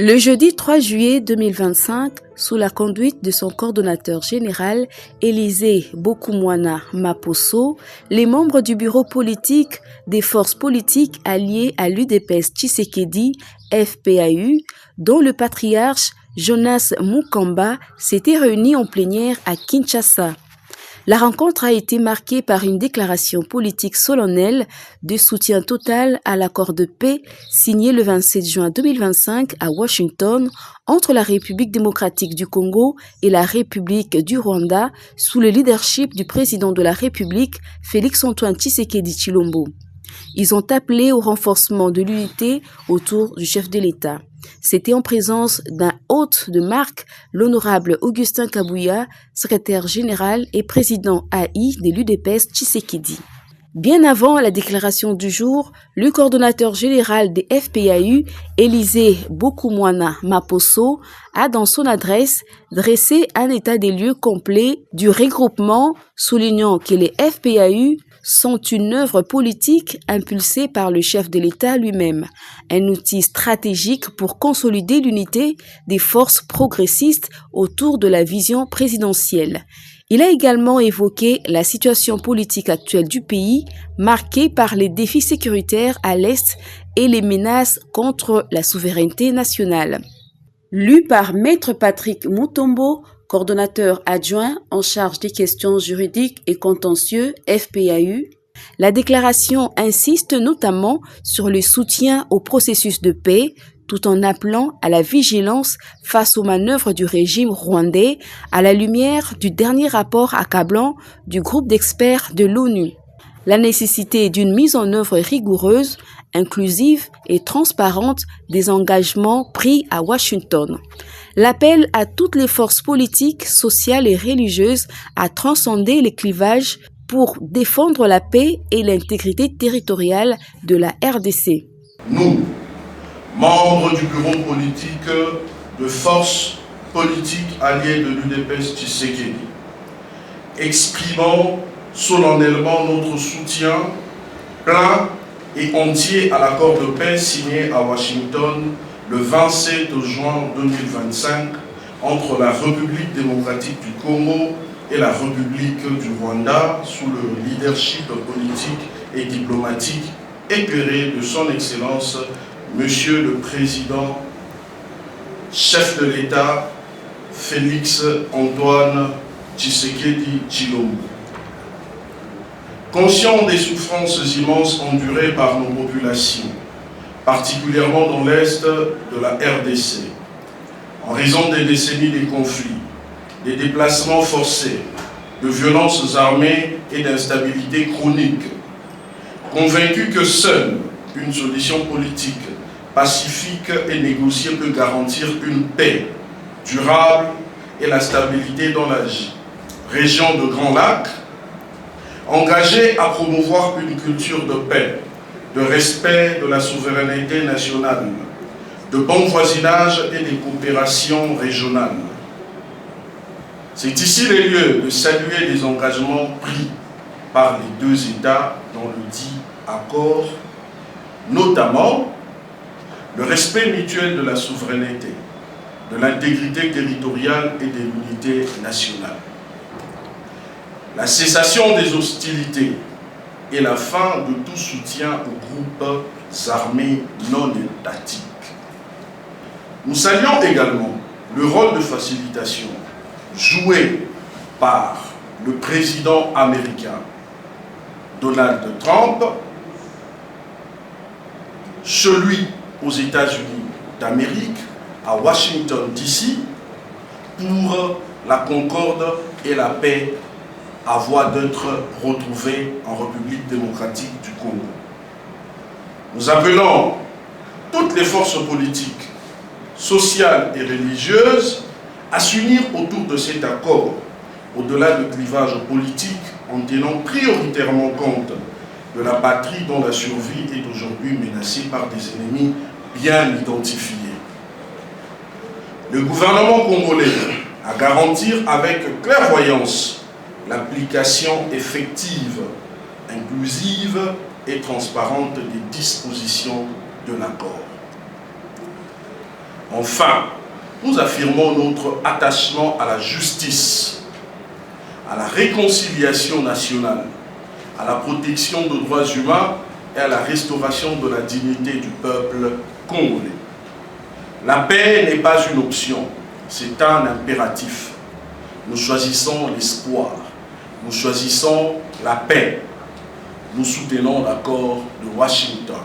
Le jeudi 3 juillet 2025, sous la conduite de son coordonnateur général, Élisée Bokoumwana Maposo, les membres du bureau politique des forces politiques alliées à l'UDPS Tshisekedi, FPAU, dont le patriarche Jonas Mukamba s'était réunis en plénière à Kinshasa. La rencontre a été marquée par une déclaration politique solennelle de soutien total à l'accord de paix signé le 27 juin 2025 à Washington entre la République démocratique du Congo et la République du Rwanda sous le leadership du président de la République, Félix-Antoine Tshisekedi Tshilombo. Ils ont appelé au renforcement de l'unité autour du chef de l'État. C'était en présence d'un hôte de marque, l'honorable Augustin Kabouya, secrétaire général et président AI de l'UDPS Tshisekedi. Bien avant la déclaration du jour, le coordonnateur général des FPAU, Élisée Bokoumwana Maposo, a dans son adresse dressé un état des lieux complet du regroupement, soulignant que les FPAU sont une œuvre politique impulsée par le chef de l'État lui-même, un outil stratégique pour consolider l'unité des forces progressistes autour de la vision présidentielle. Il a également évoqué la situation politique actuelle du pays, marquée par les défis sécuritaires à l'Est et les menaces contre la souveraineté nationale. Lu par Maître Patrick Mutombo, coordonnateur adjoint en charge des questions juridiques et contentieux FPAU, la déclaration insiste notamment sur le soutien au processus de paix, tout en appelant à la vigilance face aux manœuvres du régime rwandais à la lumière du dernier rapport accablant du groupe d'experts de l'ONU. La nécessité d'une mise en œuvre rigoureuse, inclusive et transparente des engagements pris à Washington. L'appel à toutes les forces politiques, sociales et religieuses à transcender les clivages pour défendre la paix et l'intégrité territoriale de la RDC. Nous, membres du bureau politique de forces politiques alliées de l'UDPS Tshisekedi, exprimons solennellement notre soutien plein et entier à l'accord de paix signé à Washington le 27 juin 2025 entre la République démocratique du Congo et la République du Rwanda sous le leadership politique et diplomatique éclairé de son Excellence Monsieur le Président, chef de l'État, Félix-Antoine Tshisekedi Tshilombo. Conscient des souffrances immenses endurées par nos populations, particulièrement dans l'Est de la RDC, en raison des décennies de conflits, des déplacements forcés, de violences armées et d'instabilité chronique, convaincu que seule une solution politique, pacifique et négociée peut garantir une paix durable et la stabilité dans la région de Grand Lac, engagé à promouvoir une culture de paix, de respect de la souveraineté nationale, de bon voisinage et de coopération régionale. C'est ici le lieu de saluer les engagements pris par les deux États dans le dit accord, notamment le respect mutuel de la souveraineté, de l'intégrité territoriale et de l'unité nationale, la cessation des hostilités et la fin de tout soutien aux groupes armés non étatiques. Nous saluons également le rôle de facilitation joué par le président américain Donald Trump, celui aux États-Unis d'Amérique, à Washington DC, pour la concorde et la paix à voie d'être retrouvée en République démocratique du Congo. Nous appelons toutes les forces politiques, sociales et religieuses à s'unir autour de cet accord, au-delà de clivages politiques, en tenant prioritairement compte de la patrie dont la survie est aujourd'hui menacée par des ennemis bien identifiés. Le gouvernement congolais a garanti avec clairvoyance l'application effective, inclusive et transparente des dispositions de l'accord. Enfin, nous affirmons notre attachement à la justice, à la réconciliation nationale, à la protection des droits humains et à la restauration de la dignité du peuple congolais. La paix n'est pas une option, c'est un impératif. Nous choisissons l'espoir, nous choisissons la paix. Nous soutenons l'accord de Washington.